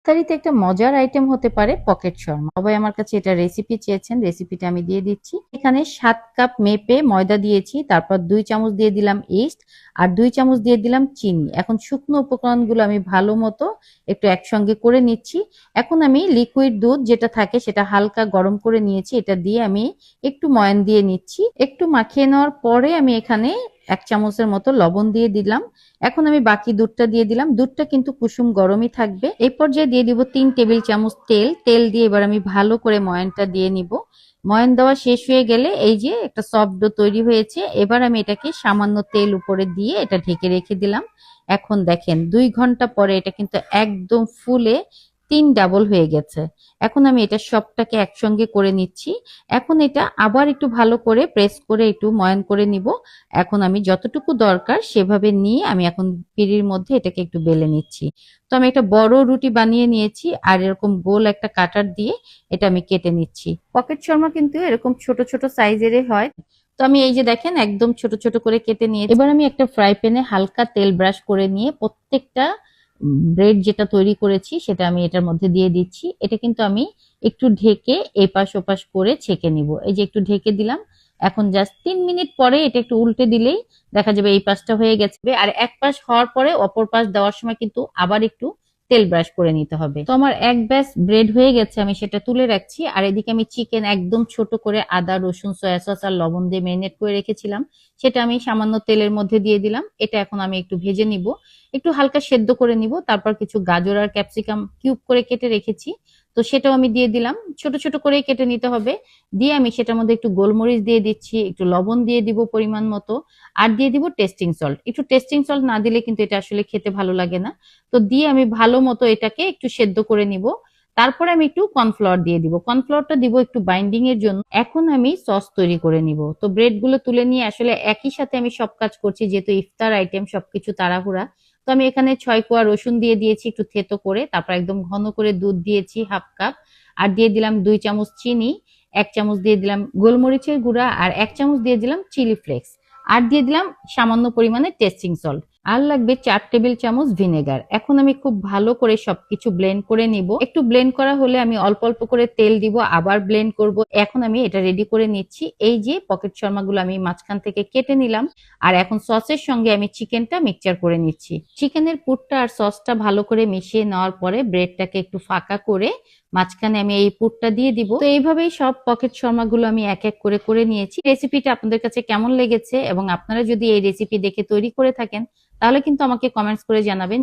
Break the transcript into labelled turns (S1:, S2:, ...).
S1: ইফতারিতে একটা মজার আইটেম হতে পারে পকেট শর্মা। সবাই আমার কাছে এটা রেসিপি চেয়েছেন, রেসিপিটা আমি দিয়ে দিচ্ছি। এখানে 7 কাপ মেপে ময়দা দিয়েছি, তারপর 2 চামচ দিয়ে দিলাম ইস্ট আর 2 চামচ দিয়ে দিলাম চিনি। এখন শুকনো উপকরণগুলো আমি ভালো মতো একটু একসঙ্গে করে নিচ্ছি। এখন আমি লিকুইড দুধ যেটা থাকে সেটা হালকা গরম করে নিয়েছি, এটা দিয়ে আমি একটু ময়ান দিয়ে নিচ্ছি। একটু মাখিয়ে নেওয়ার পরে আমি এখানে 1 চামচের মতো লবণ দিয়ে দিলাম। এখন আমি বাকি দুধটা দিয়ে দিলাম। দুধটা কিন্তু কুসুম গরমই থাকবে। এই পর্যায়ে দিয়ে দিব 3 টেবিল চামচ তেল। তেল দিয়ে এবার আমি ভালো করে ময়ানটা দিয়ে নিব। ময়ান দেওয়া শেষ হয়ে গেলে এই যে একটা সফট ডো তৈরি হয়েছে, এবার আমি এটাকে সামান্য তেল উপরে দিয়ে এটা ঢেকে রেখে দিলাম। এখন দেখেন 2 ঘন্টা পরে এটা কিন্তু একদম ফুলে 3 ডাবল হয়ে গেছে। এখন আমি এটা সবটাকে একসঙ্গে করে নিচ্ছি। এখন এটা আবার একটু ভালো করে প্রেস করে একটু ময়ান করে নিব। এখন আমি যতটুকু দরকার সেভাবে নিয়ে আমি এখন পিঁড়ির মধ্যে এটাকে একটু বেলে নিচ্ছি। তো আমি একটা বড় রুটি বানিয়ে নিয়েছি আর এরকম গোল একটা কাটার দিয়ে এটা আমি কেটে নিচ্ছি। পকেট শর্মা কিন্তু এরকম ছোট ছোট সাইজেরই হয়। তো আমি এই যে দেখেন একদম ছোট ছোট করে কেটে নিয়েছি। এবার আমি একটা ফ্রাই প্যানে হালকা তেল ব্রাশ করে নিয়ে প্রত্যেকটা ব্রেড যেটা তৈরি করেছি সেটা আমি এটার মধ্যে দিয়ে দিচ্ছি। এটা কিন্তু আমি একটু ঢেকে এপাশ ওপাশ করে ছেঁকে নিব। এই যে একটু ঢেকে দিলাম। এখন জাস্ট 3 মিনিট পরে এটা একটু উল্টে দিলেই দেখা যাবে এই পাশটা হয়ে গেছে। আর এক পাশ হওয়ার পরে অপর পাশ দেওয়ার সময় কিন্তু আবার একটু তেল ব্রাশ করে নিতে হবে। তো আমার এক ব্যাচ ব্রেড হয়ে গেছে, আমি সেটা তুলে রাখছি। আর এদিকে আমি চিকেন একদম ছোট করে আদা রসুন সয়া সস আর লবণ দিয়ে ম্যারিনেট করে রেখেছিলাম, সেটা আমি সামান্য তেলের মধ্যে দিয়ে দিলাম। এটা এখন আমি একটু ভেজে নিব, একটু হালকা সেদ্ধ করে নিব। তারপর কিছু গাজর আর ক্যাপসিকাম কিউব করে কেটে রেখেছি, তো সেটাও আমি দিয়ে দিলাম। ছোট ছোট করে কেটে নিতে হবে। দিয়ে আমি সেটার মধ্যে একটু গোলমরিচ দিয়ে দিচ্ছি, একটু লবণ দিয়ে দিব পরিমাণ মতো, আর দিয়ে দিব টেস্টিং সল্ট। একটু টেস্টিং সল্ট না দিলে কিন্তু এটা আসলে খেতে ভালো লাগে না। তো দিয়ে আমি ভালো মতো এটাকে একটু সেদ্ধ করে নিব। তারপরে আমি একটু কর্নফ্লাওয়ার দিয়ে দিব। কর্নফ্লাওয়ারটা দিব একটু বাইন্ডিং এর জন্য। এখন আমি সস তৈরি করে নিব। তো ব্রেড গুলো তুলে নিয়ে আসলে একই সাথে আমি সব কাজ করছি, যেহেতু ইফতার আইটেম সবকিছু তাড়াহুড়া। তো আমি এখানে 6 কোয়া রসুন দিয়ে দিয়েছি একটু থেতো করে, তারপর একদম ঘন করে দুধ দিয়েছি 1/2 কাপ, আর দিয়ে দিলাম 2 চামচ চিনি, 1 চামচ দিয়ে দিলাম গোলমরিচের গুঁড়া, আর 1 চামচ দিয়ে দিলাম চিলি ফ্লেক্স, আর দিয়ে দিলাম সামান্য পরিমাণে টেস্টিং সল্ট, আর লাগবে 4 টেবিল চামচ ভিনেগার। এখন আমি খুব ভালো করে সবকিছু ব্লেন্ড করে নিব। একটু ব্লেন্ড করা হলে আমি অল্প অল্প করে তেল দিব, আবার ব্লেন্ড করব। এখন আমি এটা রেডি করে নিচ্ছি। এই যে পকেট শর্মাগুলো আমি মাঝখান থেকে কেটে নিলাম, আর এখন সসের সঙ্গে আমি চিকেনটা মিক্সচার করে নিচ্ছি। চিকেনের পুরটা আর সসটা ভালো করে মিশিয়ে নেওয়ার পরে ব্রেডটাকে একটু ফাঁকা করে মাঝখানে আমি এই পুরটা দিয়ে দিব। তো এইভাবেই সব পকেট শর্মাগুলো আমি এক এক করে করে নিয়েছি। রেসিপিটা আপনাদের কাছে কেমন লেগেছে এবং আপনারা যদি এই রেসিপি দেখে তৈরি করে থাকেন তাহলে কিন্তু আমাকে কমেন্টস করে জানাবেন।